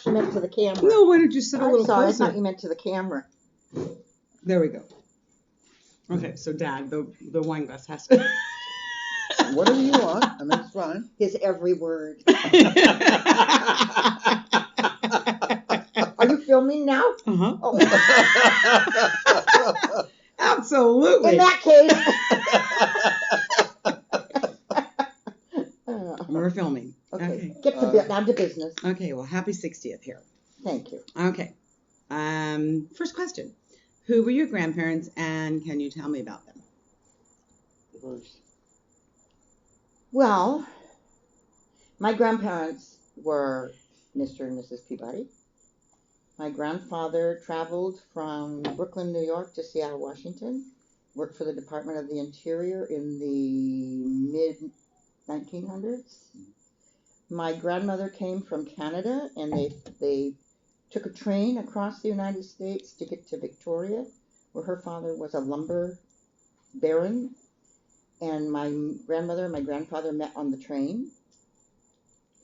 She meant to the camera. No, why don't you sit a little I'm sorry, closer? I thought you meant to the camera. There we go. Okay, so Dad, the wine glass has to. Whatever you want. I mean, it's fine. His every word. Are you filming now? Uh-huh. Oh. Absolutely. In that case. We're filming. Okay. Get down to business. Okay, well, happy 60th here. Thank you. Okay. First question. Who were your grandparents, and can you tell me about them? Well, my grandparents were Mr. and Mrs. Peabody. My grandfather traveled from Brooklyn, New York to Seattle, Washington, worked for the Department of the Interior in the mid-1900s. My grandmother came from Canada, and they took a train across the United States to get to Victoria, where her father was a lumber baron. And my grandmother and my grandfather met on the train.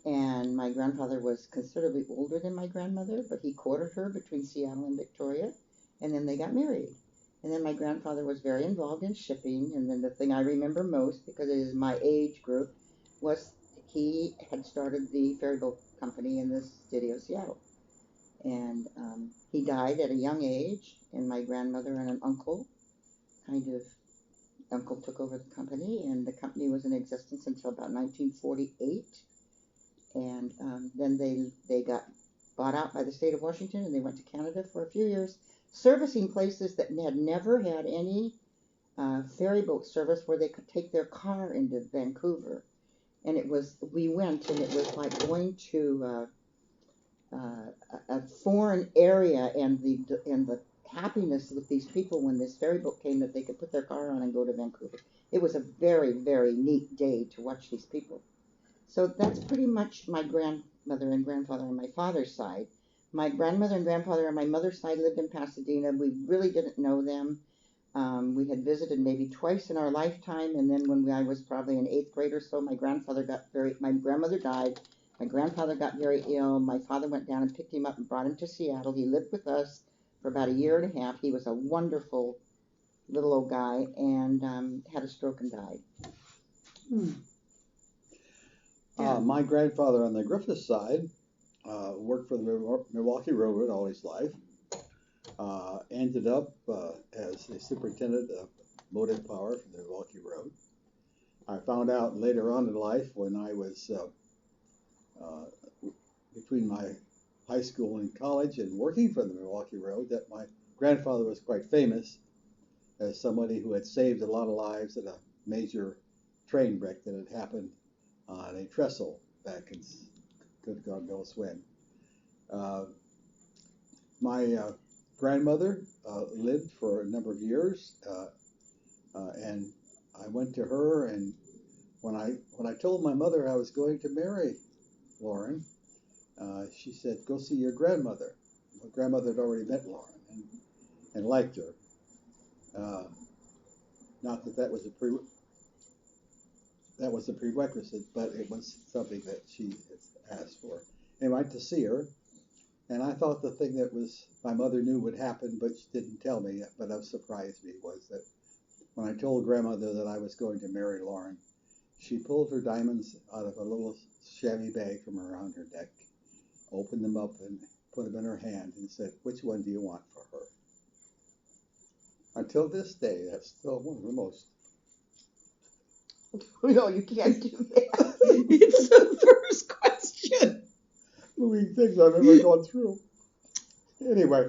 And my grandfather was considerably older than my grandmother, but he courted her between Seattle and Victoria, and then they got married. And then my grandfather was very involved in shipping, and then the thing I remember most, because it is my age group, was he had started the ferry boat company in the city of Seattle. And he died at a young age, and my grandmother and an uncle took over the company, and the company was in existence until about 1948. And then they got bought out by the state of Washington, and they went to Canada for a few years, servicing places that had never had any ferry boat service where they could take their car into Vancouver. And we went, and it was like going to a foreign area, and the happiness with these people when this ferry boat came that they could put their car on and go to Vancouver. It was a very, very neat day to watch these people. So that's pretty much my grandmother and grandfather on my father's side. My grandmother and grandfather on my mother's side lived in Pasadena. We really didn't know them. We had visited maybe twice in our lifetime, and then when I was probably in 8th grade or so, my grandmother died. My grandfather got very ill. My father went down and picked him up and brought him to Seattle. He lived with us for about a year and a half. He was a wonderful little old guy, and had a stroke and died. My grandfather on the Griffith side worked for the Milwaukee Railroad all his life. Ended up as a superintendent of motive power for the Milwaukee Road. I found out later on in life, when I was between my high school and college and working for the Milwaukee Road, that my grandfather was quite famous as somebody who had saved a lot of lives in a major train wreck that had happened on a trestle back in good God knows when. My grandmother lived for a number of years, and I went to her, and when I told my mother I was going to marry Lauren, she said, "Go see your grandmother." My grandmother had already met Lauren and liked her. Not that was a prerequisite, but it was something that she asked for. And I went to see her, and I thought the thing that my mother knew would happen, but she didn't tell me, but that surprised me, was that when I told grandmother that I was going to marry Lauren, she pulled her diamonds out of a little chamois bag from around her neck, opened them up and put them in her hand, and said, "Which one do you want for her?" Until this day, that's still one of the most... No, you can't do that. It's the first question. moving things I've ever gone through. Anyway,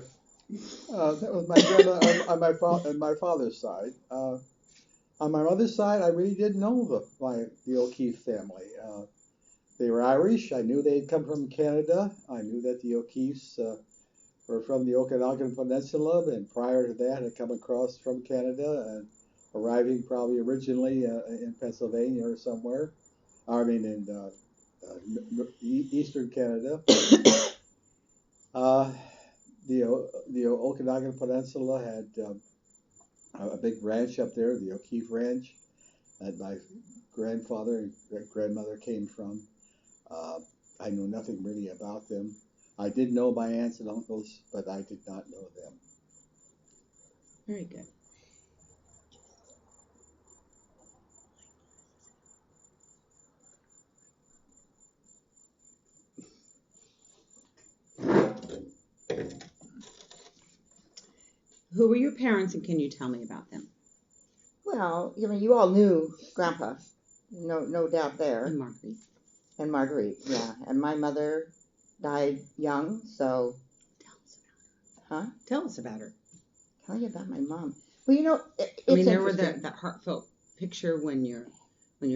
that was my grandma on my father's side. On my mother's side, I really didn't know the O'Keefe family. They were Irish. I knew they'd come from Canada. I knew that the O'Keefes were from the Okanagan Peninsula, and prior to that had come across from Canada and arriving probably originally in Pennsylvania or somewhere. I mean, in eastern Canada. The Okanagan Peninsula had a big ranch up there, the O'Keefe Ranch, that my grandfather and great grandmother came from. I knew nothing really about them. I did know my aunts and uncles, but I did not know them. Very good. Who were your parents, and can you tell me about them? Well, you all knew Grandpa, no doubt there, And Marguerite. and Marguerite, yeah. And my mother died young, so, Tell us about her. tell you about my mom. Well, it's I mean, there were interesting. that heartfelt picture when your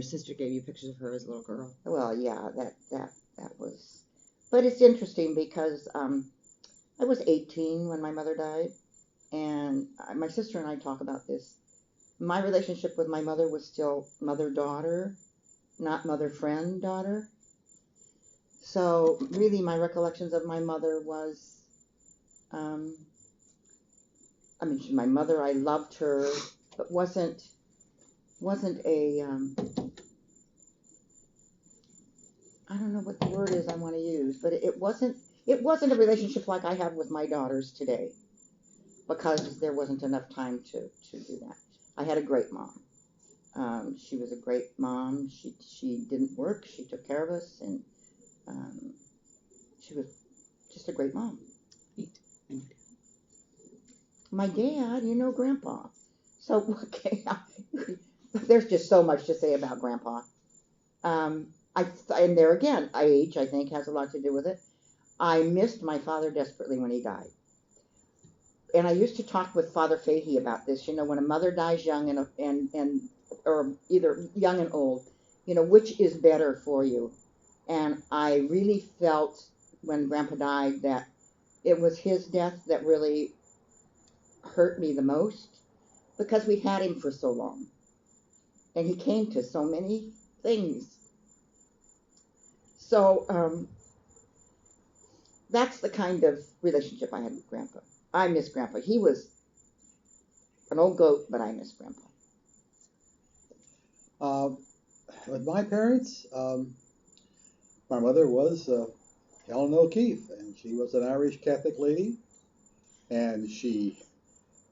sister gave you pictures of her as a little girl. Well, yeah, that was, but it's interesting because I was 18 when my mother died, and my sister and I talk about this. My relationship with my mother was still mother-daughter, not mother-friend-daughter. So really, my recollections of my mother was, um, I mean, she's my mother. I loved her, but wasn't a I don't know what the word is I want to use, but it wasn't a relationship like I have with my daughters today, because there wasn't enough time to do that. I had a great mom. She was a great mom. She didn't work. She took care of us, and um, she was just a great mom. My dad, Grandpa. So okay, there's just so much to say about Grandpa. And there again, age I think has a lot to do with it. I missed my father desperately when he died, and I used to talk with Father Fahey about this. When a mother dies young and or either young and old, which is better for you? And I really felt when Grandpa died that it was his death that really hurt me the most, because we had him for so long, and he came to so many things. So that's the kind of relationship I had with Grandpa. I miss Grandpa. He was an old goat, but I miss Grandpa. With my parents, my mother was Ellen O'Keefe, and she was an Irish Catholic lady, and she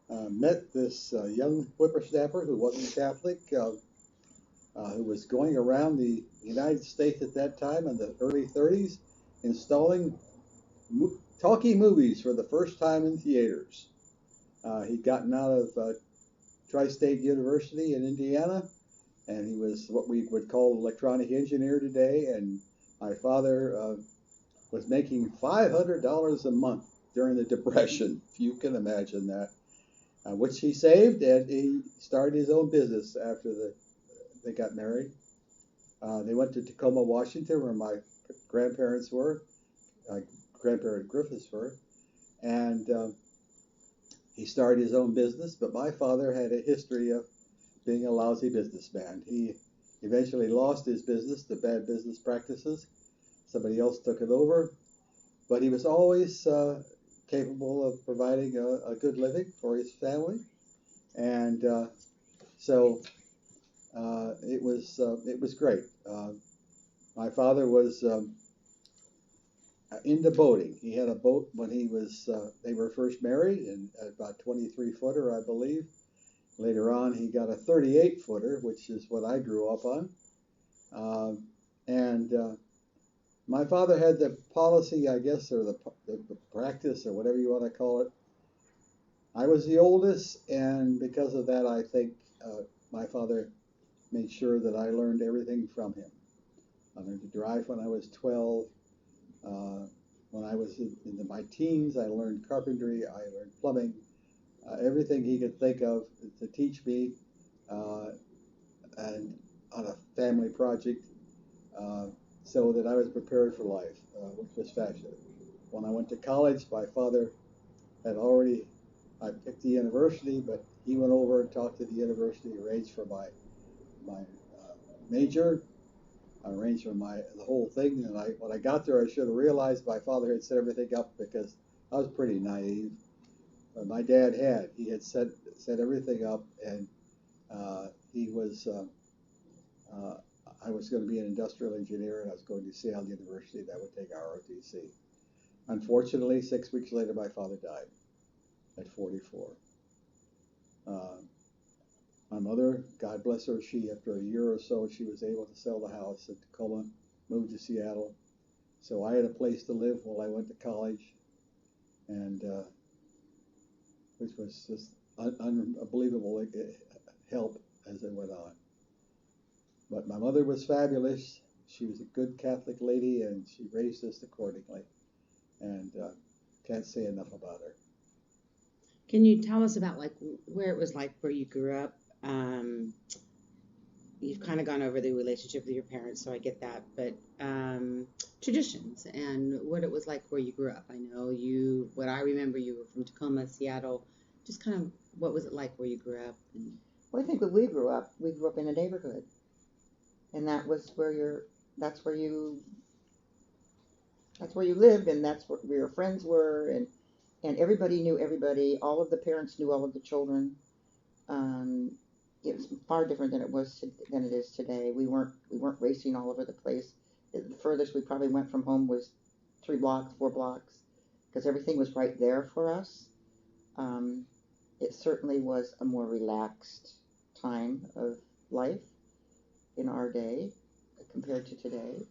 met this young whippersnapper who wasn't Catholic, who was going around the United States at that time in the early 30s, installing talkie movies for the first time in theaters. He'd gotten out of Tri-State University in Indiana, and he was what we would call electronic engineer today. And my father was making $500 a month during the Depression, if you can imagine that, which he saved, and he started his own business after they got married. They went to Tacoma, Washington, where my grandparents were, grandparent Griffiths were, and he started his own business. But my father had a history of being a lousy businessman. He eventually lost his business to bad business practices. Somebody else took it over, but he was always capable of providing a good living for his family, and so it was great. My father was into boating. He had a boat when they were first married, and about 23-footer, I believe. Later on, he got a 38-footer, which is what I grew up on. And my father had the policy, I guess, or the practice, or whatever you want to call it. I was the oldest, and because of that, I think my father made sure that I learned everything from him. I learned to drive when I was 12. When I was in my teens, I learned carpentry, I learned plumbing, everything he could think of to teach me, and on a family project, so that I was prepared for life, which was fabulous. When I went to college, my father had already, I picked the university, but he went over and talked to the university, arranged for my major, arranged for the whole thing. And when I got there, I should have realized my father had set everything up, because I was pretty naive. But my dad he had set everything up, and he was. I was going to be an industrial engineer, and I was going to Yale University. That would take ROTC. Unfortunately, 6 weeks later, my father died at 44. My mother, God bless her, after a year or so, she was able to sell the house in Tacoma, moved to Seattle. So I had a place to live while I went to college, and which was just unbelievable help as it went on. But my mother was fabulous. She was a good Catholic lady, and she raised us accordingly. And can't say enough about her. Can you tell us about like where it was like where you grew up? You've kind of gone over the relationship with your parents, so I get that. But traditions and what it was like where you grew up. I know you. What I remember, you were from Tacoma, Seattle. Just kind of what was it like where you grew up? Well, I think when we grew up in a neighborhood, and that was that's where you lived, and that's where your friends were, and everybody knew everybody. All of the parents knew all of the children. It was far different than it is today. We weren't racing all over the place. The furthest we probably went from home was 3 blocks, 4 blocks, because everything was right there for us. It certainly was a more relaxed time of life in our day compared to today.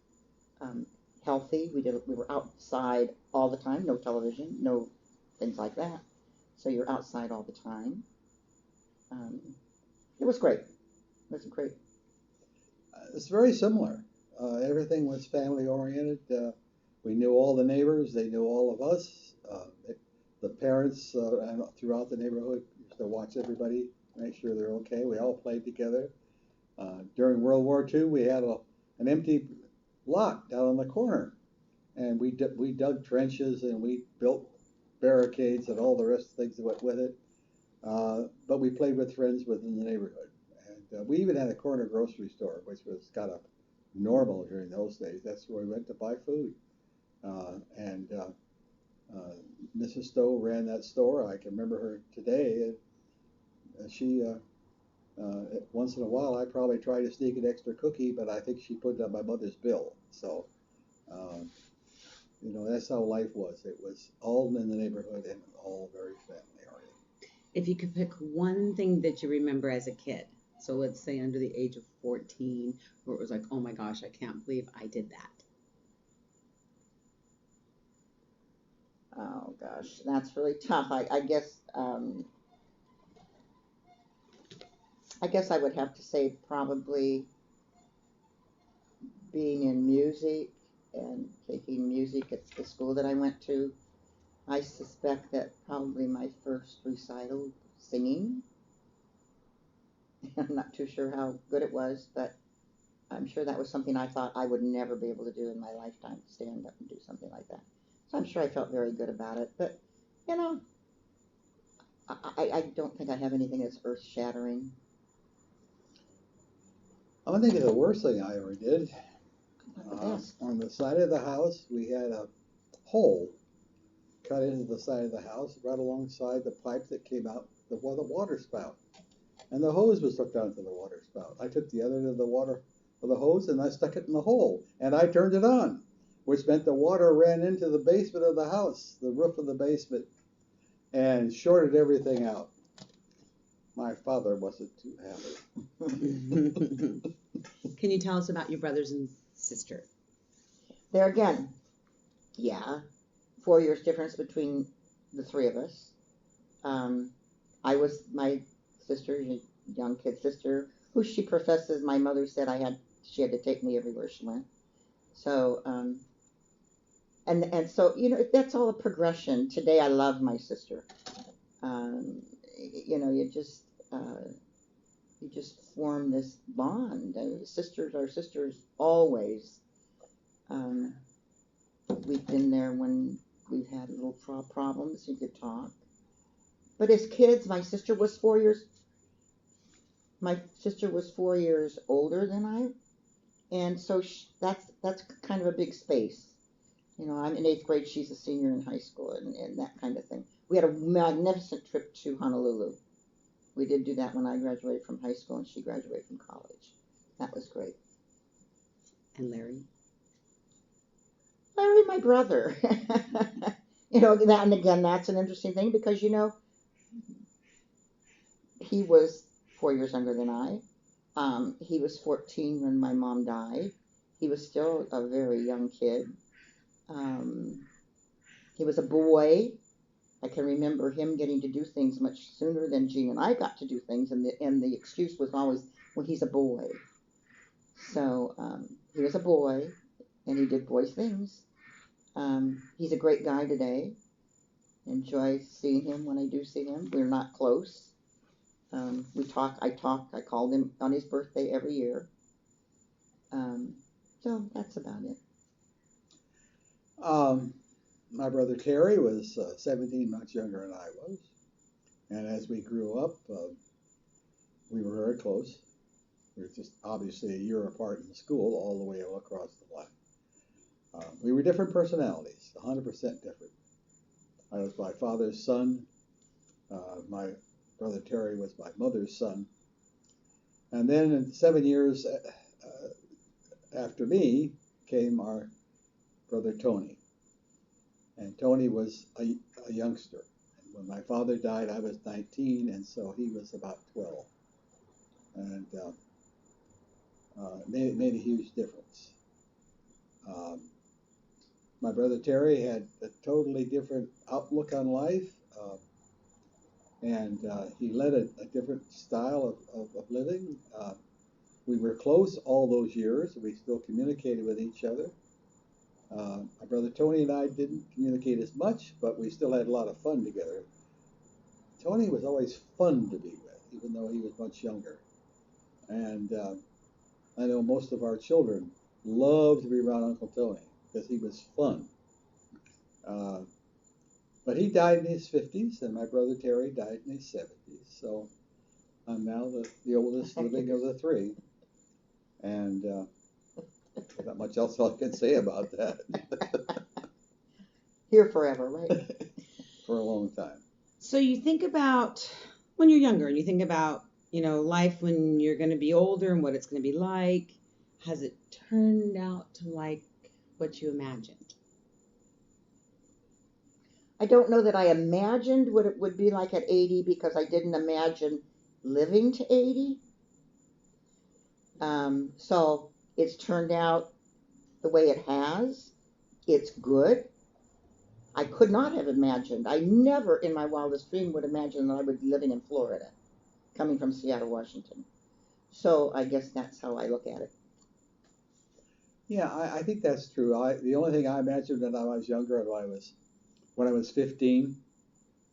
Healthy. We were outside all the time. No television, no things like that. So you're outside all the time. It was great. It was great. It's very similar. Everything was family oriented. We knew all the neighbors. They knew all of us. The parents throughout the neighborhood used to watch everybody, make sure they're okay. We all played together. During World War II, we had an empty lot down on the corner, and we dug trenches and we built barricades and all the rest of the things that went with it. But we played with friends within the neighborhood. And we even had a corner grocery store, which was kind of normal during those days. That's where we went to buy food. And Mrs. Stowe ran that store. I can remember her today. And she, once in a while, I probably tried to sneak an extra cookie, but I think she put it on my mother's bill. So, that's how life was. It was all in the neighborhood and all very family oriented. If you could pick one thing that you remember as a kid, so let's say under the age of 14, where it was like, oh my gosh, I can't believe I did that. Oh gosh, that's really tough. I guess I would have to say probably being in music and taking music at the school that I went to. I suspect that probably my first recital singing. I'm not too sure how good it was, but I'm sure that was something I thought I would never be able to do in my lifetime, stand up and do something like that. So I'm sure I felt very good about it. But, I don't think I have anything that's earth-shattering. I'm thinking the worst thing I ever did. Best. On the side of the house, we had a hole cut into the side of the house right alongside the pipe that came out the water spout. And the hose was hooked onto the water spout. I took the other end of the hose and I stuck it in the hole. And I turned it on, which meant the water ran into the basement of the house, the roof of the basement, and shorted everything out. My father wasn't too happy. Can you tell us about your brothers and sister? There again, 4 years difference between the 3 of us. I was my sister, young kid sister, who she professes, my mother said she had to take me everywhere she went. So, and so, that's all a progression. Today I love my sister. You just form this bond. Sisters are sisters always. We've been there when we've had little problems. You could talk. But as kids, my sister was 4 years older than I, and so that's kind of a big space. I'm in 8th grade. She's a senior in high school, and that kind of thing. We had a magnificent trip to Honolulu. We did do that when I graduated from high school and she graduated from college. That was great. And Larry? Larry, my brother. You know, that, and again, that's an interesting thing because, you know, he was 4 years younger than I. He was 14 when my mom died. He was still a very young kid. Um, he was a boy. I can remember him getting to do things much sooner than Jean and I got to do things, and the excuse was always, well, he's a boy. So he was a boy, and he did boy things. He's a great guy today. Enjoy seeing him when I do see him. We're not close. We talk. I called him on his birthday every year. So that's about it. My brother Terry was 17 months younger than I was. And as we grew up, we were very close. We were just obviously a year apart in school, all the way across the line. We were different personalities, 100% different. I was my father's son. My brother Terry was my mother's son. And then in 7 years after me came our brother Tony. And Tony was a youngster. And when my father died, I was 19, and so he was about 12. And made a huge difference. My brother Terry had a totally different outlook on life, and he led a different style of living. We were close all those years. We still communicated with each other. My brother Tony and I didn't communicate as much, but we still had a lot of fun together. Tony was always fun to be with, even though he was much younger. And I know most of our children loved to be around Uncle Tony because he was fun. But he died in his 50s, and my brother Terry died in his 70s. So I'm now the oldest living of the three. And not much else I can say about that. Here forever, right? For a long time. So you think about when you're younger, and you think about, you know, life when you're going to be older and what it's going to be like. Has it turned out to like what you imagined? I don't know that I imagined what it would be like at 80 because I didn't imagine living to 80. So it's turned out the way it has. It's good. I could not have imagined. I never in my wildest dream would imagine that I would be living in Florida, coming from Seattle, Washington. So I guess that's how I look at it. Yeah, I think that's true. The only thing I imagined when I was younger, when I was 15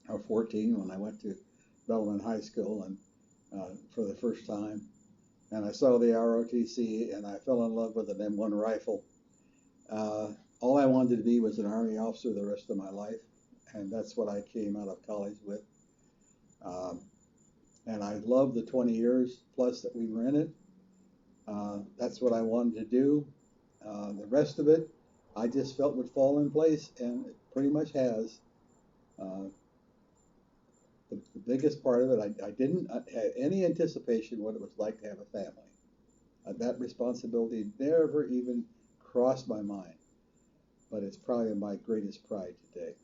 or 14, when I went to Bellman High School and for the first time, and I saw the ROTC, and I fell in love with an M1 rifle. All I wanted to be was an Army officer the rest of my life, and that's what I came out of college with. And I loved the 20 years plus that we were in it. That's what I wanted to do. The rest of it, I just felt would fall in place, and it pretty much has. The biggest part of it, I didn't have any anticipation what it was like to have a family. That responsibility never even crossed my mind, but it's probably my greatest pride today.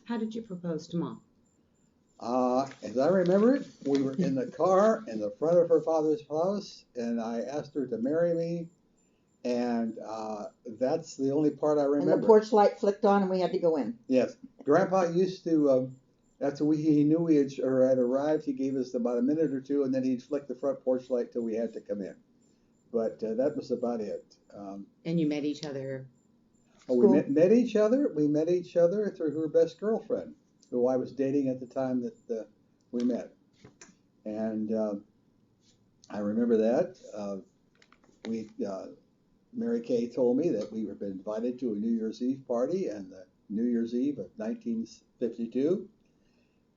How did you propose to Mom? As I remember it, we were in the car in the front of her father's house, and I asked her to marry me, and that's the only part I remember. And the porch light flicked on, and we had to go in. Yes. Grandpa used to, after he knew we had arrived, he gave us about a minute or two, and then he'd flick the front porch light till we had to come in. But that was about it. And you met each other? Oh, we met each other. We met each other through her best girlfriend, who I was dating at the time that we met. And I remember that. Mary Kay told me that we had been invited to a New Year's Eve party, and the New Year's Eve of 1952.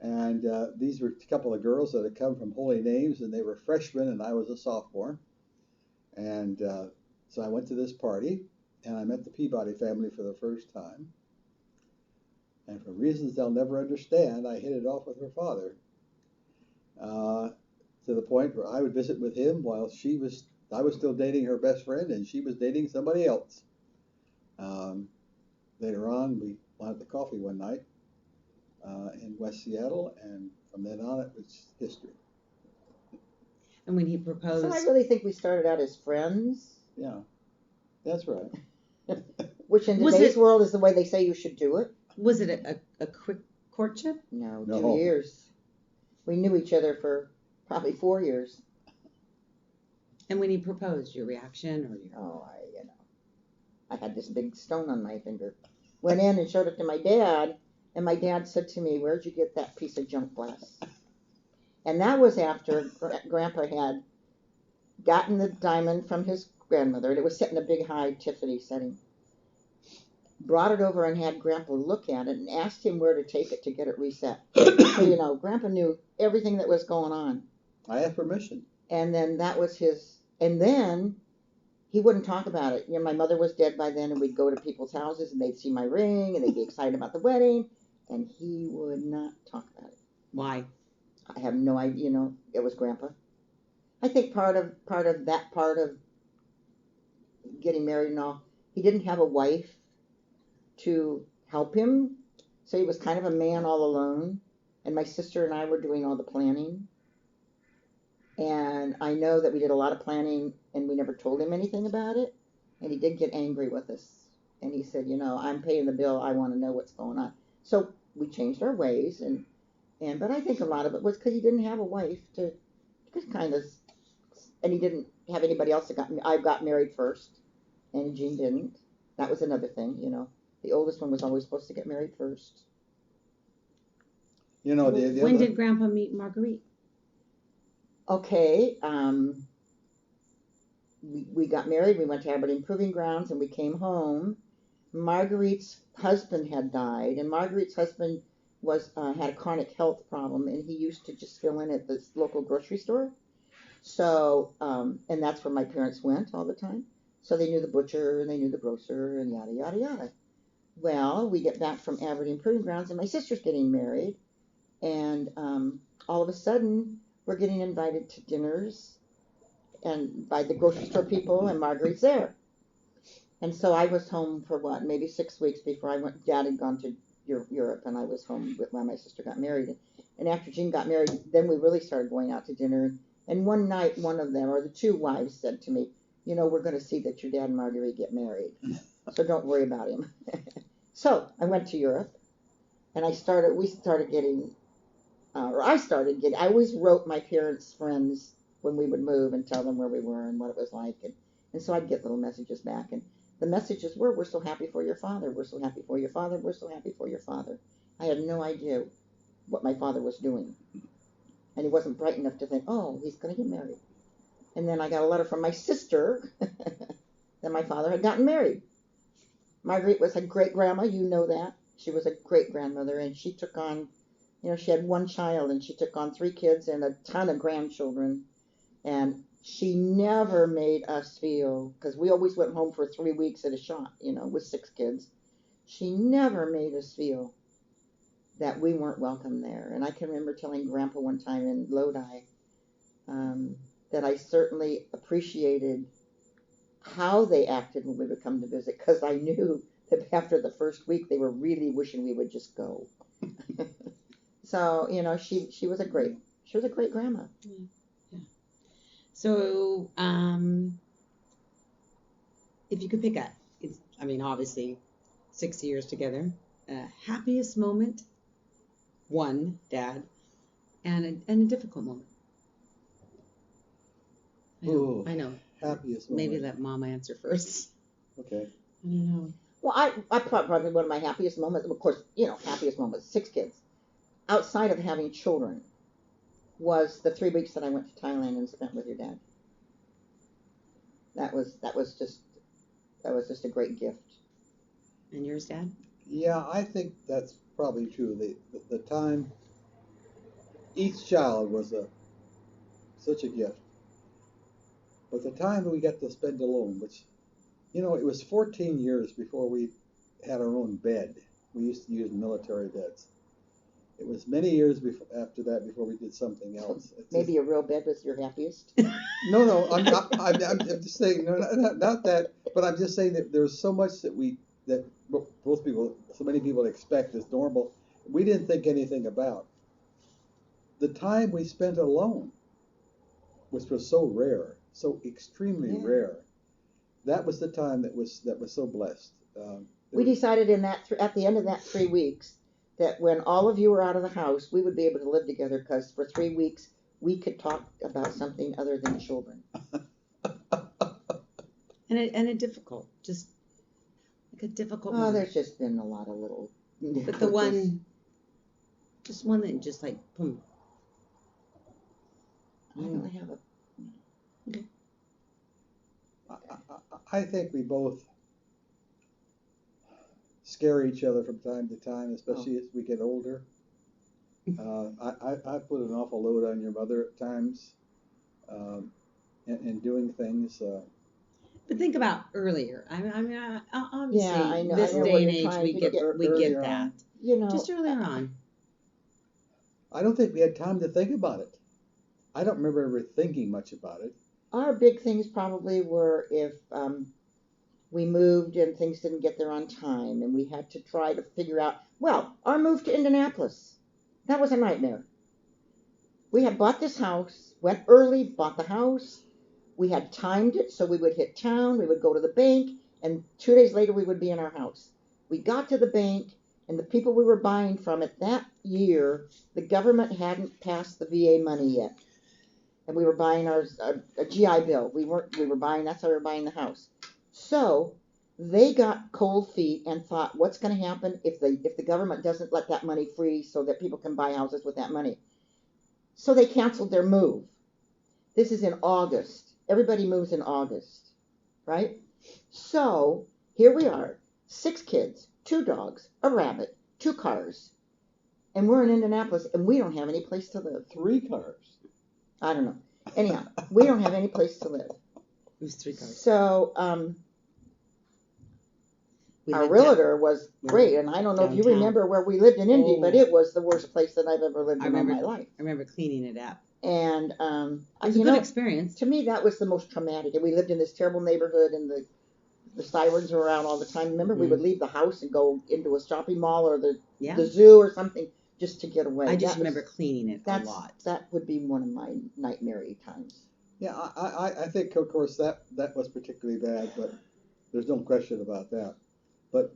And these were a couple of girls that had come from Holy Names, and they were freshmen, and I was a sophomore. And so I went to this party, and I met the Peabody family for the first time. And for reasons they'll never understand, I hit it off with her father. To the point where I would visit with him while I was still dating her best friend, and she was dating somebody else. later on, we went out to coffee one night in West Seattle, and from then on, it was history. And when he So proposed, I really think we started out as friends, Yeah, that's right. which in Was today's it- world is the way they say you should do it. was it a quick courtship? No, No. 2 years. We knew each other for probably 4 years. And when he proposed, your reaction or your Oh, I had this big stone on my finger. Went in and showed it to my dad, and my dad said to me, "Where'd you get that piece of junk glass?" And that was after Grandpa had gotten the diamond from his grandmother, and it was set in a big high Tiffany setting. Brought it over and had Grandpa look at it and asked him where to take it to get it reset. So, Grandpa knew everything that was going on. I have permission. And then that was his, and then he wouldn't talk about it. My mother was dead by then, and we'd go to people's houses, and they'd see my ring, and they'd be excited about the wedding, and he would not talk about it. why? I have no idea, it was Grandpa. I think part of getting married and all, he didn't have a wife to help him, so he was kind of a man all alone, and my sister and I were doing all the planning. And I know that we did a lot of planning and we never told him anything about it. And he did get angry with us. And he said, I'm paying the bill. I want to know what's going on. So we changed our ways. But I think a lot of it was because he didn't have a wife to kind of, and he didn't have anybody else I got married first and Jean didn't. That was another thing, The oldest one was always supposed to get married first. The When other, did Grandpa meet Marguerite? Okay, we got married, we went to Aberdeen Proving Grounds, and we came home. Marguerite's husband had died, and Marguerite's husband had a chronic health problem, and he used to just fill in at this local grocery store. So, and that's where my parents went all the time. So they knew the butcher, and they knew the grocer, and yada, yada, yada. Well, we get back from Aberdeen Proving Grounds, and my sister's getting married, and all of a sudden, we're getting invited to dinners and by the grocery store people, and Marguerite's there. And so I was home for maybe 6 weeks before I went. Dad had gone to Europe, and I was home while my sister got married. And after Jean got married, then we really started going out to dinner. And one night, one of them, or the two wives, said to me, we're going to see that your dad and Marguerite get married. So don't worry about him. So I went to Europe, and I always wrote my parents' friends when we would move and tell them where we were and what it was like. And so I'd get little messages back. And the messages were, "We're so happy for your father. We're so happy for your father. We're so happy for your father." I had no idea what my father was doing. And he wasn't bright enough to think, oh, he's going to get married. And then I got a letter from my sister that my father had gotten married. Marguerite was a great-grandma, you know that. She was a great-grandmother, and she took on, she had one child, and she took on 3 kids and a ton of grandchildren. And she never made us feel, because we always went home for 3 weeks at a shot, with 6 kids. She never made us feel that we weren't welcome there. And I can remember telling Grandpa one time in Lodi that I certainly appreciated how they acted when we would come to visit, because I knew that after the first week they were really wishing we would just go. So she was a great grandma. Yeah. So if you could pick obviously 6 years together, happiest moment, one, Dad, and a difficult moment. I know. Happiest moment. Maybe let Mama answer first. Okay. I don't know. Well, I probably one of my happiest moments, of course, happiest moments, 6 kids, outside of having children, was the 3 weeks that I went to Thailand and spent with your dad. That was just a great gift. And yours, Dad? Yeah, I think that's probably true. The time, each child was such a gift. But the time we got to spend alone, which, it was 14 years before we had our own bed. We used to use military beds. It was many years after that before we did something else. Maybe a real bed was your happiest? No, I'm just saying, no, not that, but I'm just saying that there was so much that we that most people, so many people expect is normal, we didn't think anything about. The time we spent alone, which was so rare, so extremely Yeah. rare, that was the time that was so blessed. We decided at the end of that 3 weeks that when all of you were out of the house, we would be able to live together because for 3 weeks we could talk about something other than children. And a difficult, just like a difficult Oh, one. there's just been a lot of little. But the one, just one that just like, boom. I don't have a. I think we both scare each other from time to time, especially as we get older. I put an awful load on your mother at times, in doing things. But think about earlier. I mean, obviously, Yeah, I know. this I know day where and you're age, trying we to get get- we earlier get that. on. You know, Just earlier on. I don't think we had time to think about it. I don't remember ever thinking much about it. our big things probably were if we moved and things didn't get there on time and we had to try to figure out, well, our move to Indianapolis, that was a nightmare. We had bought this house, went early, bought the house. We had timed it so we would hit town, we would go to the bank, and 2 days later we would be in our house. We got to the bank, and the people we were buying from at that year, the government hadn't passed the VA money yet. And we were buying a GI Bill. We were buying, that's how we were buying the house. So they got cold feet and thought, what's going to happen if the government doesn't let that money free so that people can buy houses with that money? So they canceled their move. This is in August. Everybody moves in August, right? So here we are, 6 kids, 2 dogs, a rabbit, 2 cars, and we're in Indianapolis, and we don't have any place to live. 3 cars. I don't know. Anyhow, we don't have any place to live. It was 3 cars. So We our lived realtor was great, and I don't know if you downtown. remember where we lived in Indy, but Oh. it was the worst place that I've ever lived I in all remember- my life. I remember cleaning it up. And It was a you good know, experience. to me that was the most traumatic. And we lived in this terrible neighborhood, and the sirens were around all the time. Remember, we would leave the house and go into a shopping mall or the zoo or something just to get away. I just remember cleaning it a lot. That would be one of my nightmare times. Yeah, I think, of course, that was particularly bad, but there's no question about that. But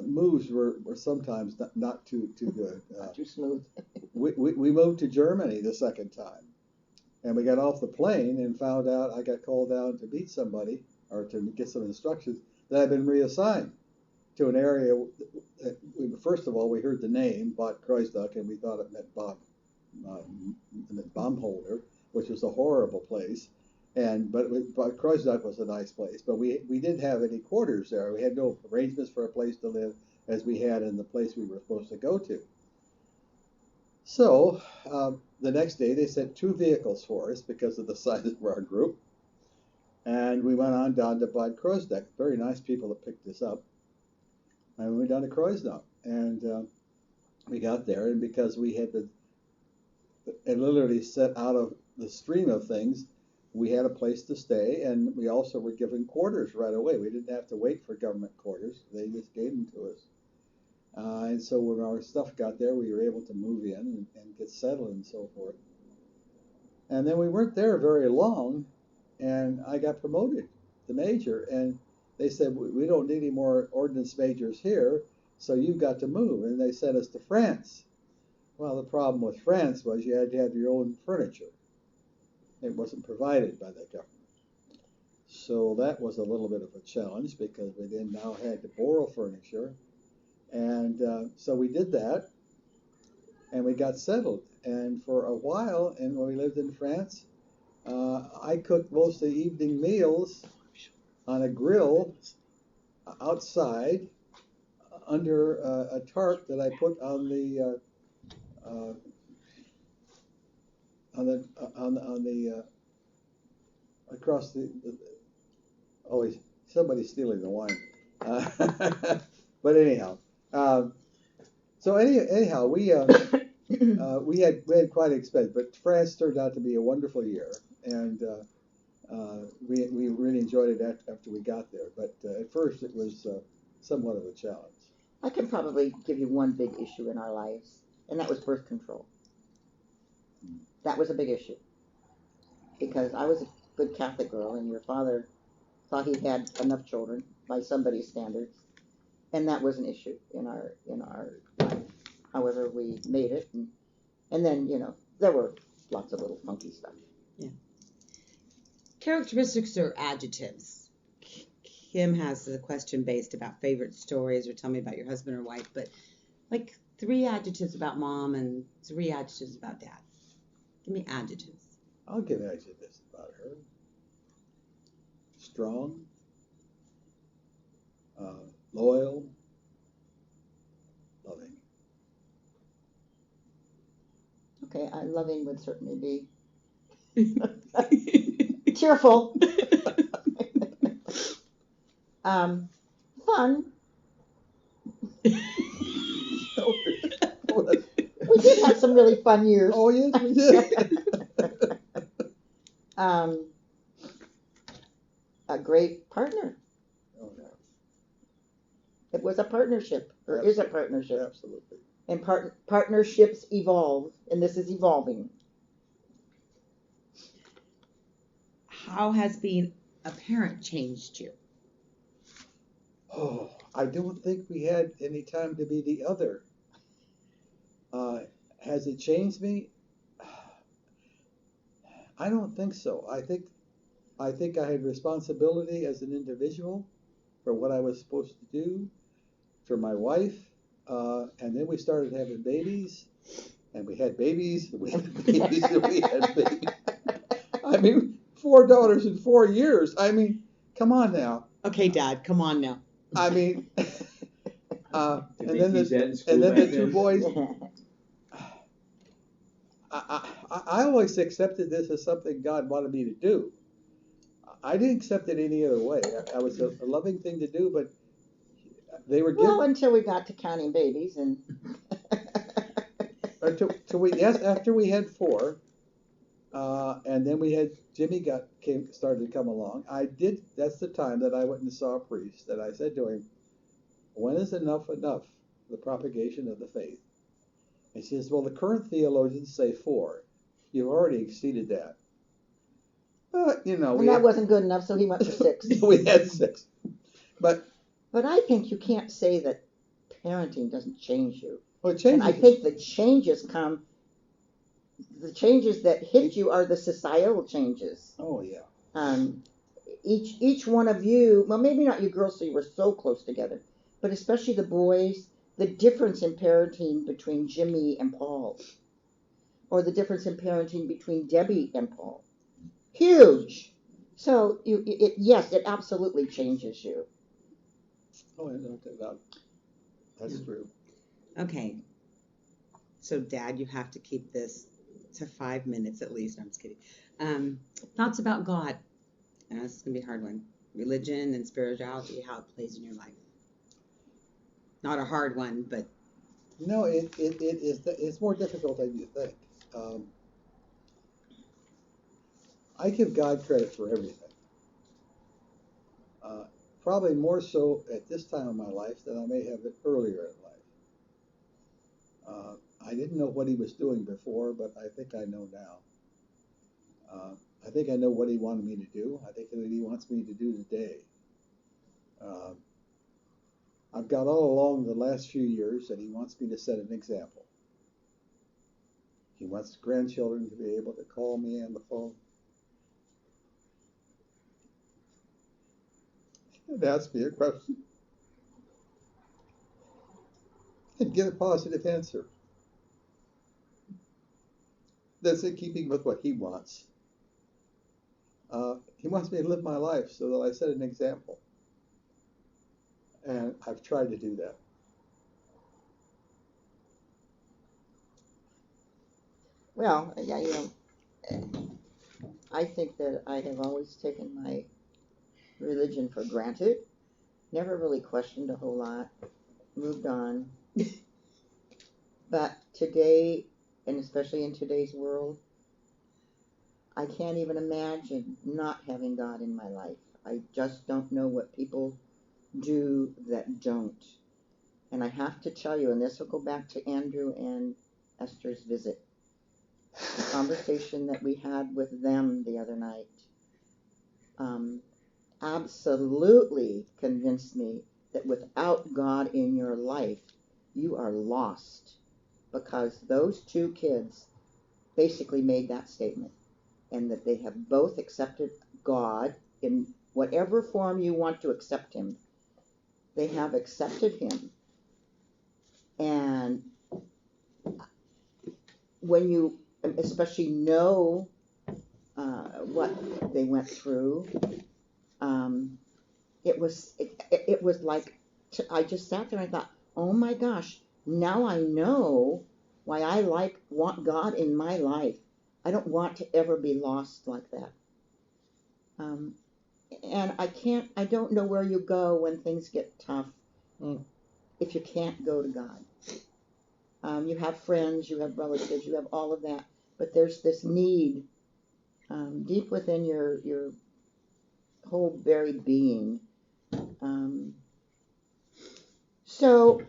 moves were sometimes not too good. Not too smooth. We moved to Germany the second time, and we got off the plane and found out I got called down to meet somebody or to get some instructions that I'd been reassigned to an area. First of all, we heard the name Bad Kreuzduck, and we thought it meant Baumholder, which was a horrible place. But Kreuzduck was a nice place. But we didn't have any quarters there. We had no arrangements for a place to live as we had in the place we were supposed to go to. So the next day they sent 2 vehicles for us because of the size of our group. And we went on down to Bad Kreuzduck. Very nice people that picked us up. And we went down to Kreuzduck. And we got there, and because we had been literally set out of the stream of things, we had a place to stay, and we also were given quarters right away. We didn't have to wait for government quarters. They just gave them to us. And so when our stuff got there, we were able to move in and get settled and so forth. And then we weren't there very long, and I got promoted to major. And they said, we don't need any more ordnance majors here, so you've got to move. And they sent us to France. Well, the problem with France was you had to have your own furniture. It wasn't provided by the government. So that was a little bit of a challenge because we then now had to borrow furniture. And so we did that, and we got settled. And for a while, and when we lived in France, I cooked most of the evening meals on a grill outside under a tarp that I put on the across the oh, somebody's stealing the wine. But anyhow, so anyhow, we had quite an expense, but France turned out to be a wonderful year, and we really enjoyed it after we got there. But at first it was somewhat of a challenge. I can probably give you one big issue in our lives, and that was birth control. That was a big issue because I was a good Catholic girl, and your father thought he had enough children by somebody's standards, and that was an issue in our life. However, we made it, and then there were lots of little funky stuff. Yeah. Characteristics or adjectives. Kim has a question based about favorite stories, or tell me about your husband or wife, but like 3 adjectives about mom and 3 adjectives about dad. Give me adjectives. I'll give adjectives about her. Strong, loyal, loving. Okay, loving would certainly be cheerful. Fun. We did have some really fun years. Oh, yes, we did. A great partner. Oh, yeah. It was a partnership, or is a partnership. Absolutely. And partnerships evolve, and this is evolving. How has being a parent changed you? Oh, I don't think we had any time to be the other. Has it changed me? I don't think so. I think I had responsibility as an individual for what I was supposed to do for my wife, and then we started having babies, and we had babies, and we had babies, and we had babies. I mean, 4 daughters in 4 years. I mean, come on now. Okay, Dad, come on now. I mean, and then the 2 boys. I always accepted this as something God wanted me to do. I didn't accept it any other way. I was a loving thing to do, but they were given. Well, until we got to counting babies, and after we had 4, and then we had Jimmy started to come along. That's the time that I went and saw a priest, and I said to him, "When is enough? The propagation of the faith." And she says, "Well, the current theologians say 4. You've already exceeded that." But that wasn't good enough, so he went for 6. We had 6, but I think you can't say that parenting doesn't change you. Well, it changes. And I think the changes that hit you are the societal changes. Oh yeah. Each one of you, well, maybe not you girls, so you were so close together, but especially the boys, the difference in parenting between Jimmy and Paul, or the difference in parenting between Debbie and Paul, huge. So yes, it absolutely changes you. Oh, I know that's true. Okay. So, Dad, you have to keep this to 5 minutes at least. No, I'm just kidding. Thoughts about God. This is going to be a hard one. Religion and spirituality, how it plays in your life. Not a hard one, but... No, it's more difficult than you think. I give God credit for everything. Probably more so at this time of my life than I may have earlier in life. I didn't know what he was doing before, but I think I know now. I think I know what he wanted me to do. I think what he wants me to do today. I've got all along the last few years that he wants me to set an example. He wants grandchildren to be able to call me on the phone and ask me a question and get a positive answer that's in keeping with what he wants. He wants me to live my life so that I set an example. And I've tried to do that. Well, yeah, I think that I have always taken my religion for granted. Never really questioned a whole lot. Moved on. But today, and especially in today's world, I can't even imagine not having God in my life. I just don't know what people do that don't. And I have to tell you, and this will go back to Andrew and Esther's visit, the conversation that we had with them the other night absolutely convinced me that without God in your life, you are lost, because those two kids basically made that statement, and that they have both accepted God in whatever form you want to accept him. They have accepted him. And when you especially know what they went through, it was like, I just sat there and I thought, oh my gosh, now I know why I want God in my life. I don't want to ever be lost like that. And I don't know where you go when things get tough if you can't go to God. You have friends, you have relatives, you have all of that, but there's this need deep within your whole very being. So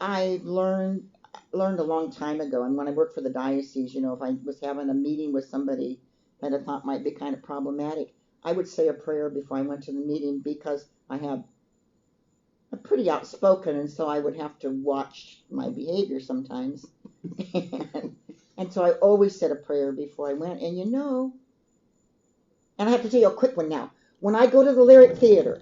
I learned a long time ago, and when I worked for the diocese, if I was having a meeting with somebody that I thought might be kind of problematic, I would say a prayer before I went to the meeting, because I'm pretty outspoken, and so I would have to watch my behavior sometimes. and so I always said a prayer before I went. And and I have to tell you a quick one now. When I go to the Lyric Theater,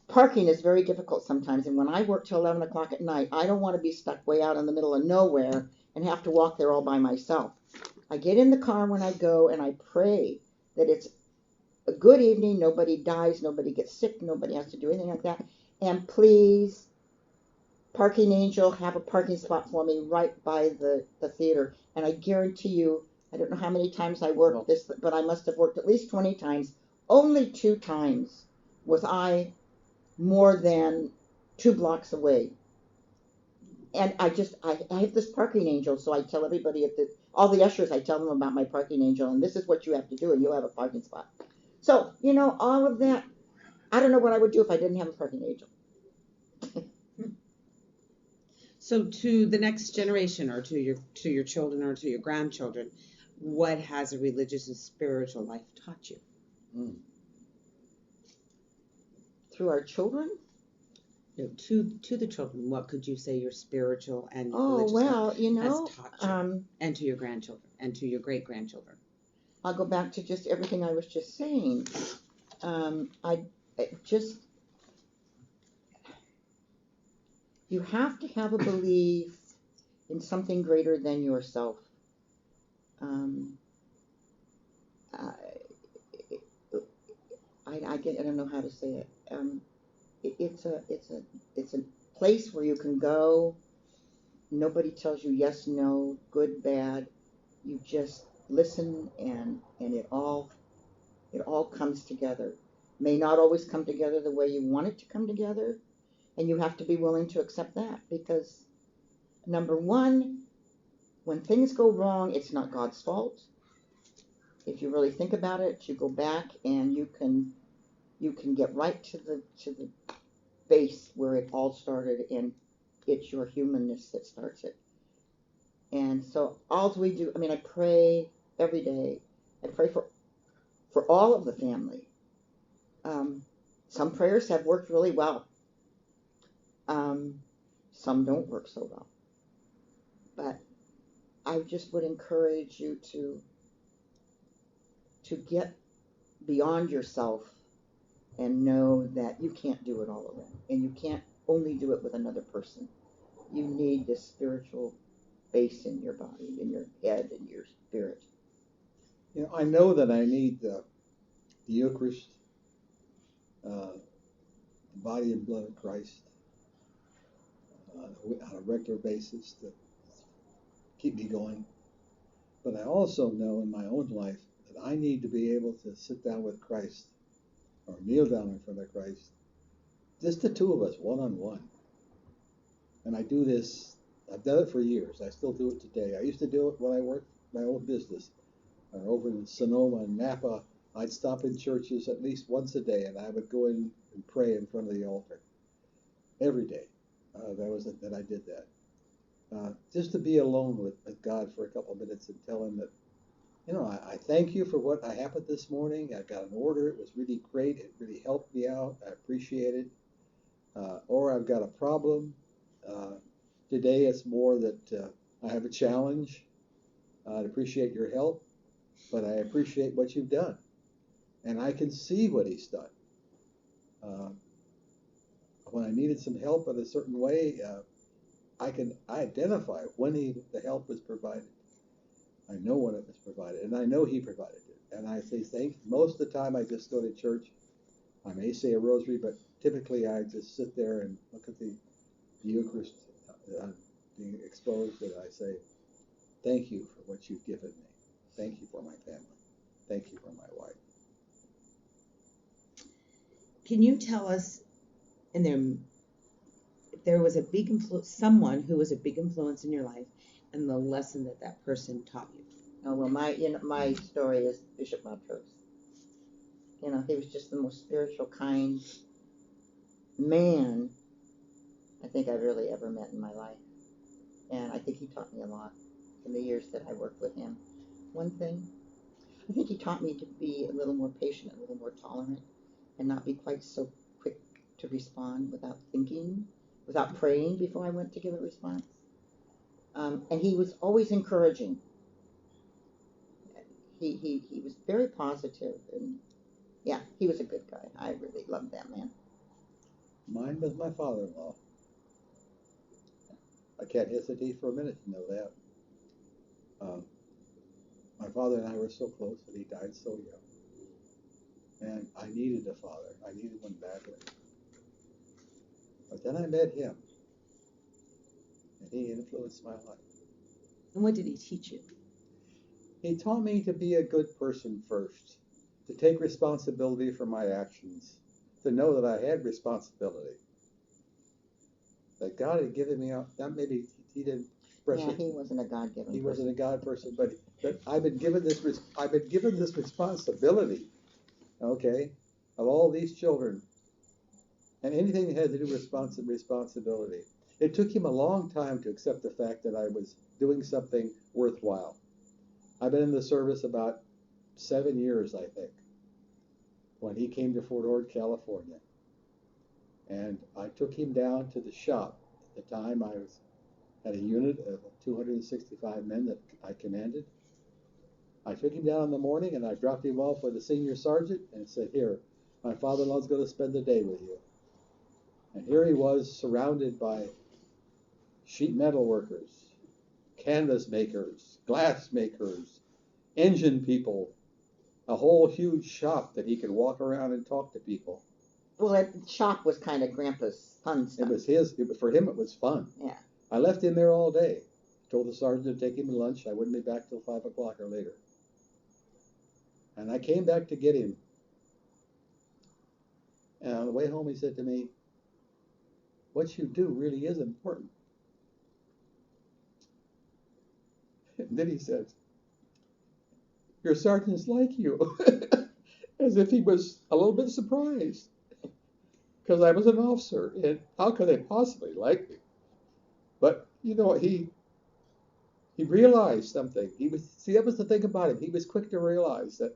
parking is very difficult sometimes, and when I work till 11 o'clock at night, I don't want to be stuck way out in the middle of nowhere and have to walk there all by myself. I get in the car when I go, and I pray that it's a good evening, nobody dies, nobody gets sick, nobody has to do anything like that, and please, parking angel, have a parking spot for me right by the theater. And I guarantee you, I don't know how many times I worked this, but I must have worked at least 20 times. Only 2 times was I more than 2 blocks away. And I have this parking angel, so I tell everybody all the ushers, I tell them about my parking angel, and this is what you have to do, and you'll have a parking spot. So, all of that, I don't know what I would do if I didn't have a parking angel. So to the next generation, or to your children, or to your grandchildren, what has a religious and spiritual life taught you? Through our children? No, to the children, what could you say your spiritual and religious life has taught you? And to your grandchildren, and to your great-grandchildren? I'll go back to just everything I was just saying. You have to have a belief in something greater than yourself. I don't know how to say it. It's a place where you can go. Nobody tells you yes, no, good, bad. You just listen, and it all comes together. May not always come together the way you want it to come together, and you have to be willing to accept that, because number one, when things go wrong, it's not God's fault. If you really think about it, you go back and you can get right to the base where it all started, and it's your humanness that starts it. And so all we do, I pray every day. I pray for all of the family. Some prayers have worked really well. Some don't work so well. But I just would encourage you to get beyond yourself and know that you can't do it all alone, and you can't only do it with another person. You need this spiritual base in your body, in your head, in your spirit. I know that I need the Eucharist, the body and blood of Christ, on a regular basis to keep me going. But I also know in my own life that I need to be able to sit down with Christ, or kneel down in front of Christ, just the two of us, one-on-one. And I do this, I've done it for years. I still do it today. I used to do it when I worked my own business. Over in Sonoma and Napa, I'd stop in churches at least once a day, and I would go in and pray in front of the altar every day. That I did that. Just to be alone with God for a couple of minutes and tell him that, I thank you for what happened this morning. I got an order. It was really great. It really helped me out. I appreciate it. Or I've got a problem. Today it's more that I have a challenge. I'd appreciate your help, but I appreciate what you've done. And I can see what he's done. When I needed some help in a certain way, I identify when the help was provided. I know when it was provided, and I know he provided it. And I say thank you. Most of the time I just go to church. I may say a rosary, but typically I just sit there and look at the Eucharist being exposed, and I say, thank you for what you've given me. Thank you for my family. Thank you for my wife. Can you tell us, if there was a big someone who was a big influence in your life, and the lesson that person taught you? Oh, well, my story is Bishop Montrose. He was just the most spiritual, kind man I think I've really ever met in my life. And I think he taught me a lot in the years that I worked with him. One thing, I think he taught me to be a little more patient, a little more tolerant, and not be quite so quick to respond without thinking, without praying before I went to give a response. And he was always encouraging. He was very positive, and yeah, he was a good guy. I really loved that man. Mine was my father-in-law. I can't hesitate for a minute to know that. My father and I were so close, but he died so young. And I needed a father. I needed one badly. But then I met him, and he influenced my life. And what did he teach you? He taught me to be a good person first, to take responsibility for my actions, to know that I had responsibility. That God had given me, that maybe he didn't express it. Yeah, he wasn't a God-given person. He wasn't a God person, but I've been given this responsibility, okay, of all these children, and anything that had to do with responsibility. It took him a long time to accept the fact that I was doing something worthwhile. I've been in the service about 7 years, I think, when he came to Fort Ord, California. And I took him down to the shop. At the time, I had a unit of 265 men that I commanded. I took him down in the morning, and I dropped him off with a senior sergeant and said, here, my father-in-law's going to spend the day with you. And here he was, surrounded by sheet metal workers, canvas makers, glass makers, engine people, a whole huge shop that he could walk around and talk to people. Well, that shop was kind of Grandpa's fun stuff. For him, it was fun. Yeah. I left him there all day. Told the sergeant to take him to lunch. I wouldn't be back till 5 o'clock or later. And I came back to get him. And on the way home, he said to me, what you do really is important. And then he said, your sergeants like you. As if he was a little bit surprised. Because I was an officer, and how could they possibly like me? But, he realized something. That was the thing about him. He was quick to realize that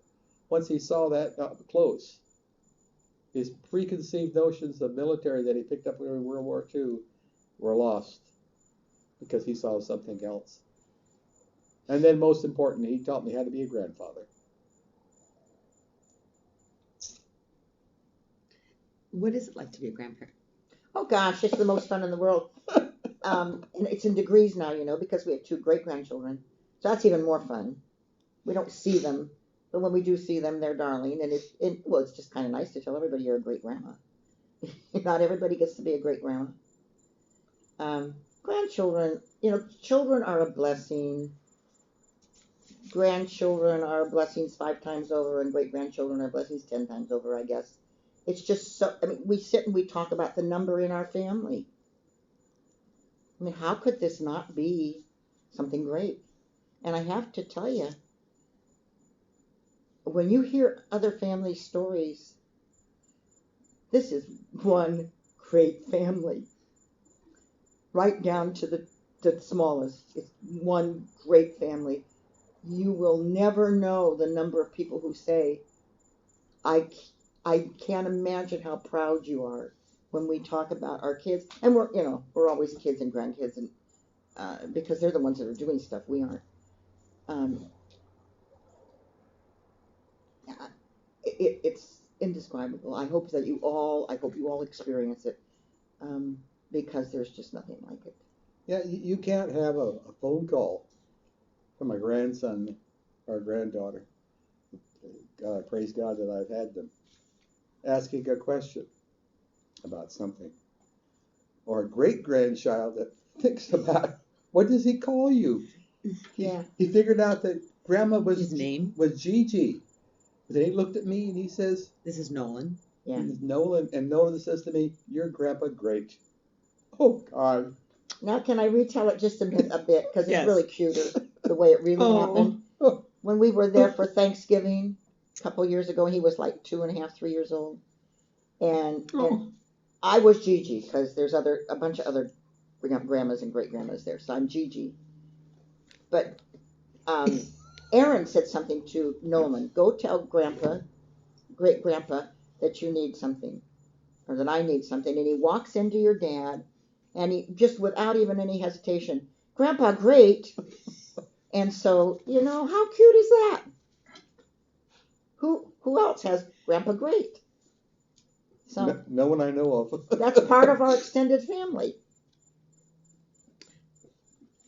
once he saw that up close, his preconceived notions of military that he picked up during World War II were lost because he saw something else. And then most important, he taught me how to be a grandfather. What is it like to be a grandparent? Oh gosh, it's the most fun in the world. And it's in degrees now, because we have 2 great-grandchildren. So that's even more fun. We don't see them, but when we do see them, they're darling. And it's just kind of nice to tell everybody you're a great-grandma. Not everybody gets to be a great-grandma. Grandchildren, children are a blessing. Grandchildren are blessings 5 times over, and great-grandchildren are blessings 10 times over, I guess. It's just so, we sit and we talk about the number in our family. How could this not be something great? And I have to tell you, when you hear other family stories, This is one great family, right down to the smallest. It's one great family. You will never know the number of people who say, I, I can't imagine how proud you are when we talk about our kids. And we're always kids and grandkids, and because they're the ones that are doing stuff. We aren't. Um, it's indescribable. I hope you all experience it, because there's just nothing like it. Yeah, you can't have a phone call from my grandson or granddaughter. Praise God that I've had them asking a question about something. Or a great grandchild that thinks about, what does he call you? Yeah. He figured out that Grandma His name? was Gigi. Then he looked at me and he says, This is Nolan. Yeah. This is Nolan, and Nolan says to me, "You're Grandpa Great." Oh God. Now, can I retell it just a bit, because it's Yes. really cuter the way it really happened. When we were there for Thanksgiving a couple years ago, he was like 2.5, 3 years old, and I was Gigi, because there's a bunch of other grandmas and great grandmas there, so I'm Gigi. But Aaron said something to Nolan. Go tell great grandpa, that you need something, or that I need something. And he walks into your dad, and he just, without even any hesitation, Grandpa Great. And so, how cute is that? Who else has Grandpa Great? So no one I know of. that's part of our extended family.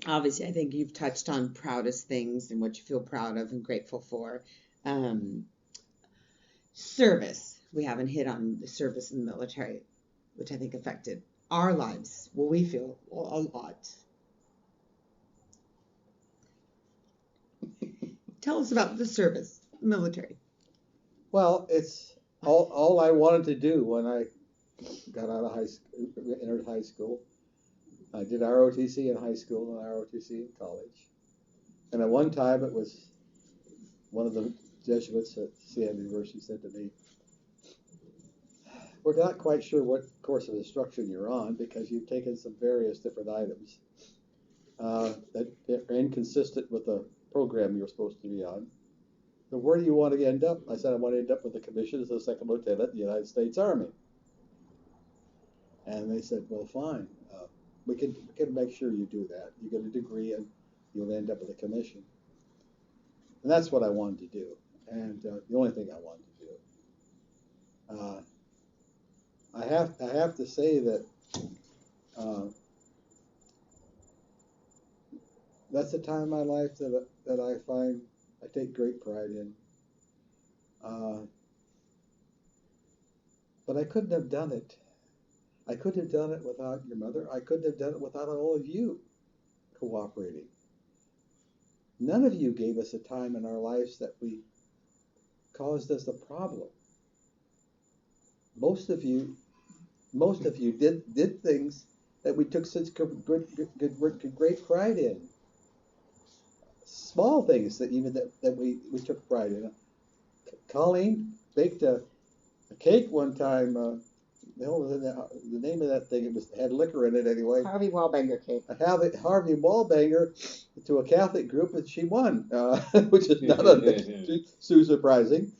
Obviously, I think you've touched on proudest things and what you feel proud of and grateful for. Service. We haven't hit on the service in the military, which I think affected our lives. Well, we feel a lot. Tell us about the service, military. Well, it's all I wanted to do when I got out of entered high school. I did ROTC in high school and ROTC in college. And at one time, it was one of the Jesuits at Seattle University said to me, "We're not quite sure what course of instruction you're on because you've taken some various different items that are inconsistent with the program you're supposed to be on. So where do you want to end up?" I said, "I want to end up with a commission as a second lieutenant in the United States Army." And they said, "Well, fine. We can make sure you do that. You get a degree and you'll end up with a commission." And that's what I wanted to do. And the only thing I wanted to do. I have to say that that's a time in my life that I find I take great pride in. But I couldn't have done it. I couldn't have done it without your mother. I couldn't have done it without all of you cooperating. None of you gave us a time in our lives that we caused us a problem. Most of you did things that we took such great pride in. Small things that we took pride in. Colleen baked a cake one time. The name of that thing? It had liquor in it anyway. Harvey Wallbanger cake. Harvey Wallbanger to a Catholic group, and she won, which is not too surprising.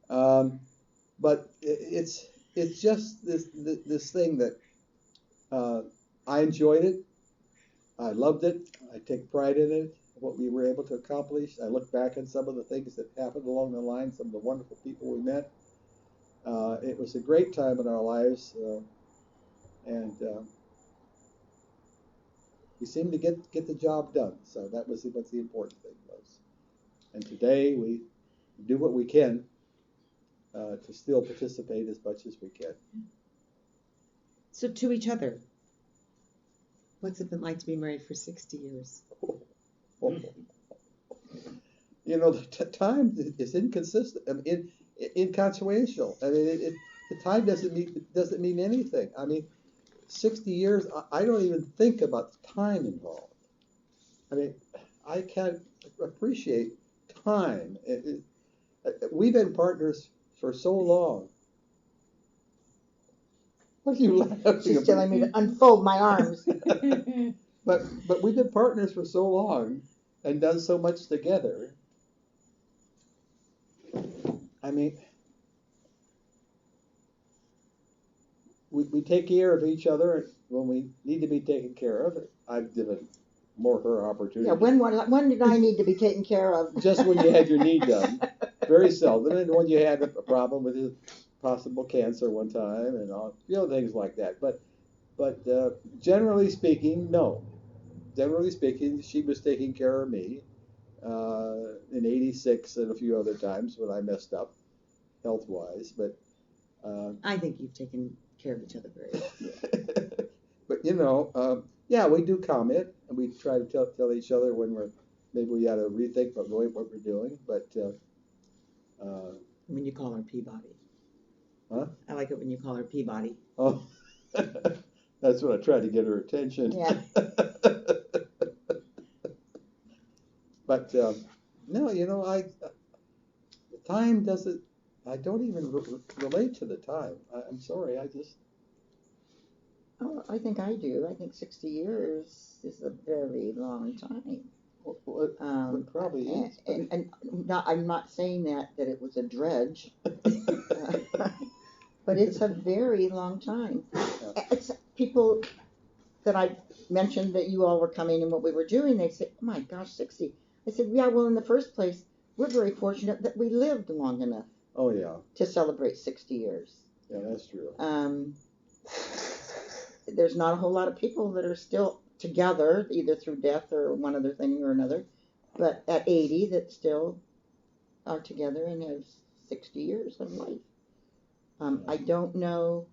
But it's just this thing that I enjoyed it. I loved it. I take pride in it. What we were able to accomplish. I look back at some of the things that happened along the line. Some of the wonderful people we met. It was a great time in our lives, and we seemed to get the job done. So that was what the important thing was. And today we do what we can to still participate as much as we can. So to each other, what's it been like to be married for 60 years? The time is inconsistent. I mean, inconsequential. I mean, the time doesn't mean anything. I mean, 60 years. I don't even think about the time involved. I mean, I can't appreciate time. We've been partners for so long. What are you laughing She's about? telling me to unfold my arms. But we've been partners for so long and done so much together. I mean, we take care of each other when we need to be taken care of. I've given more her opportunity. Yeah, when did I need to be taken care of? Just when you had your knee done. Very seldom. And when you had a problem with a possible cancer one time and all, things like that. But generally speaking, no. Generally speaking, she was taking care of me in '86 and a few other times when I messed up health-wise. But I think you've taken care of each other very well. but yeah, we do comment and we try to tell each other when maybe we got to rethink what we're doing. But When you call her Peabody. Huh? I like it when you call her Peabody. Oh, that's when I tried to get her attention. Yeah. But no, the time doesn't. I don't even relate to the time. I'm sorry. Oh, I think I do. I think 60 years is a very long time. It probably is. And I'm not saying that it was a dredge, but it's a very long time. Yeah. It's people that I mentioned that you all were coming and what we were doing, they said, oh my gosh, 60. I said, yeah, well, in the first place, we're very fortunate that we lived long enough Oh, yeah. to celebrate 60 years. Yeah, that's true. There's not a whole lot of people that are still together, either through death or one other thing or another, but at 80 that still are together and have 60 years of life. I don't know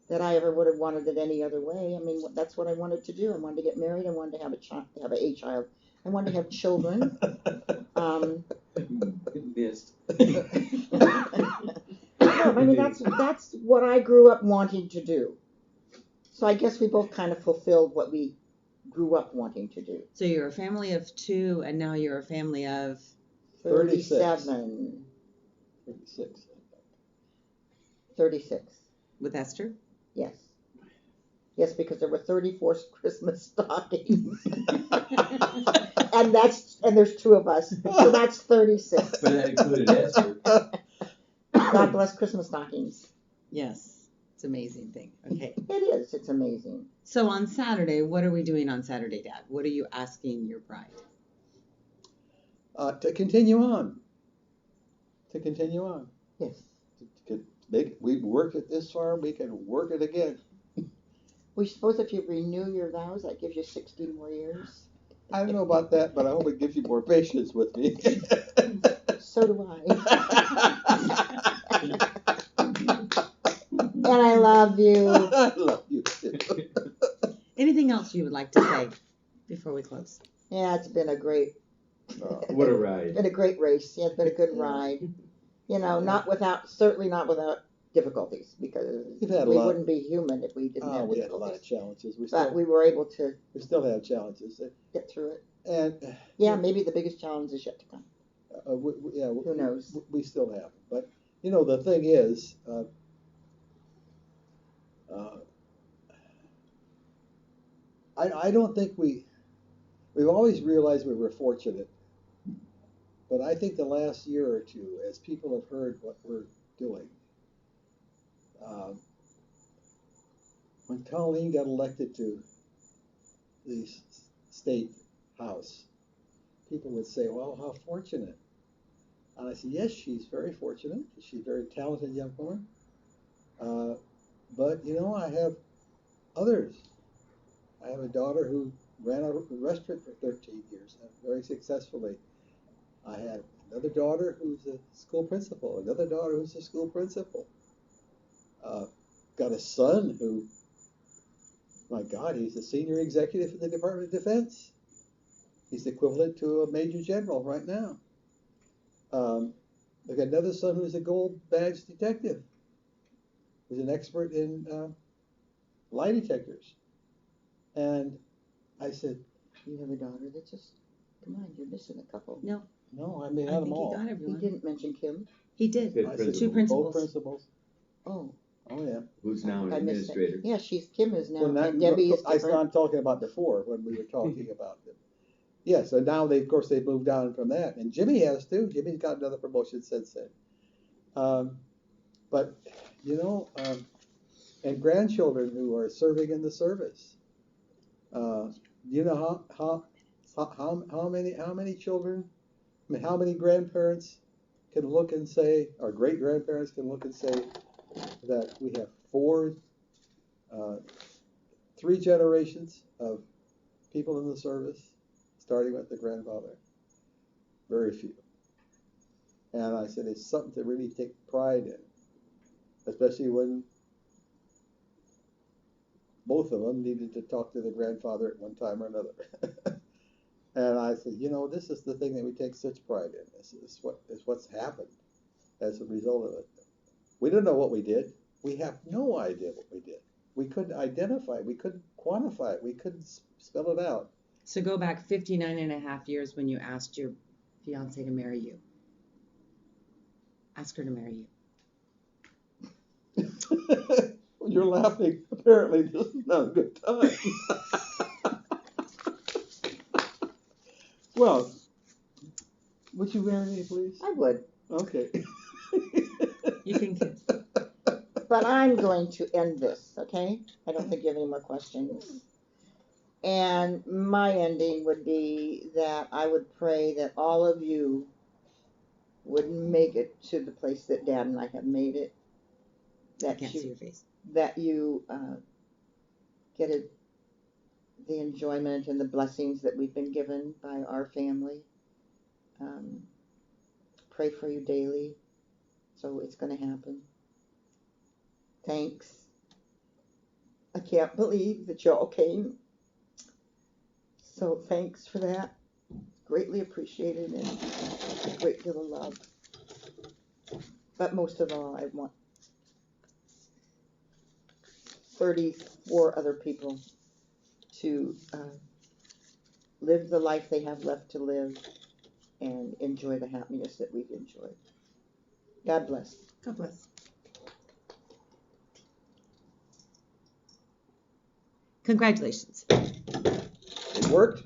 that I ever would have wanted it any other way. I mean, that's what I wanted to do. I wanted to get married. I wanted to have a child. I wanted to have children. Missed. No, I mean that's what I grew up wanting to do. So I guess we both kind of fulfilled what we grew up wanting to do. So you're a family of 2, and now you're a family of 37. 36. 36. with Esther. Yes. Yes, because there were 34 Christmas stockings. and there's 2 of us. So that's 36. But that included Esther. God bless Christmas stockings. Yes, it's an amazing thing. Okay. It is. It's amazing. So on Saturday, what are we doing on Saturday, Dad? What are you asking your bride? To continue on. To continue on. Yes. We've worked it this far, we can work it again. We suppose if you renew your vows, that gives you 60 more years. I don't know about that, but I hope it gives you more patience with me. So do I. And I love you. I love you too. Anything else you would like to say before we close? Yeah, it's been a great. What a It's ride. been a great race. Yeah, it's been a good ride. Certainly not without difficulties, because We've had a we lot. wouldn't be human if we didn't have We had a lot of difficulties. challenges. But we were able to we still have challenges. get through it. And Yeah, maybe the biggest challenge is yet to come. who knows? We still have. But, the thing is, I don't think we've always realized we were fortunate. But I think the last year or two, as people have heard what we're doing, when Colleen got elected to the state house, people would say, well, how fortunate. And I said, yes, she's very fortunate. She's a very talented young woman. But, I have others. I have a daughter who ran a restaurant for 13 years, very successfully. I have another daughter who's a school principal, another daughter who's a school principal. Got a son who, my God, he's a senior executive in the Department of Defense. He's equivalent to a major general right now. I've got another son who's a gold badge detective, who's an expert in lie detectors. And I said, You have a daughter that just, come on, you're missing a couple. No, no, I mean, I out think them all. he got He everyone. didn't mention Kim. He did. Good I said, principal. 2 principals. Both principals. Oh, Oh, yeah. Who's now an I missed it. administrator. Yeah, Kim is now, Well, and Debbie is different. I'm talking about before, when we were talking about it. Yeah, so now of course, they've moved on from that. And Jimmy has too. Jimmy's got another promotion since then. But, and grandchildren who are serving in the service. You know how many children, I mean, how many grandparents can look and say, or great grandparents can look and say that we have three generations of people in the service, starting with the grandfather? Very few. And I said, it's something to really take pride in, especially when both of them needed to talk to the grandfather at one time or another. And I said, this is the thing that we take such pride in. This is what's happened as a result of it. We don't know what we did. We have no idea what we did. We couldn't identify it. We couldn't quantify it. We couldn't spell it out. So go back 59 and a half years when you asked your fiance to marry you. Ask her to marry you. You're laughing. Apparently, this is not a good time. Well, would you marry me, please? I would, Okay. You can. but I'm going to end this, okay? I don't think you have any more questions. And my ending would be that I would pray that all of you would make it to the place that Dad and I have made it. I can't see your face. That you get the enjoyment and the blessings that we've been given by our family. Pray for you daily, so it's going to happen. Thanks. I can't believe that y'all came. So thanks for that. Greatly appreciated and a great deal of love. But most of all, I want 34 other people to live the life they have left to live and enjoy the happiness that we've enjoyed. God bless. God bless. Congratulations. It worked.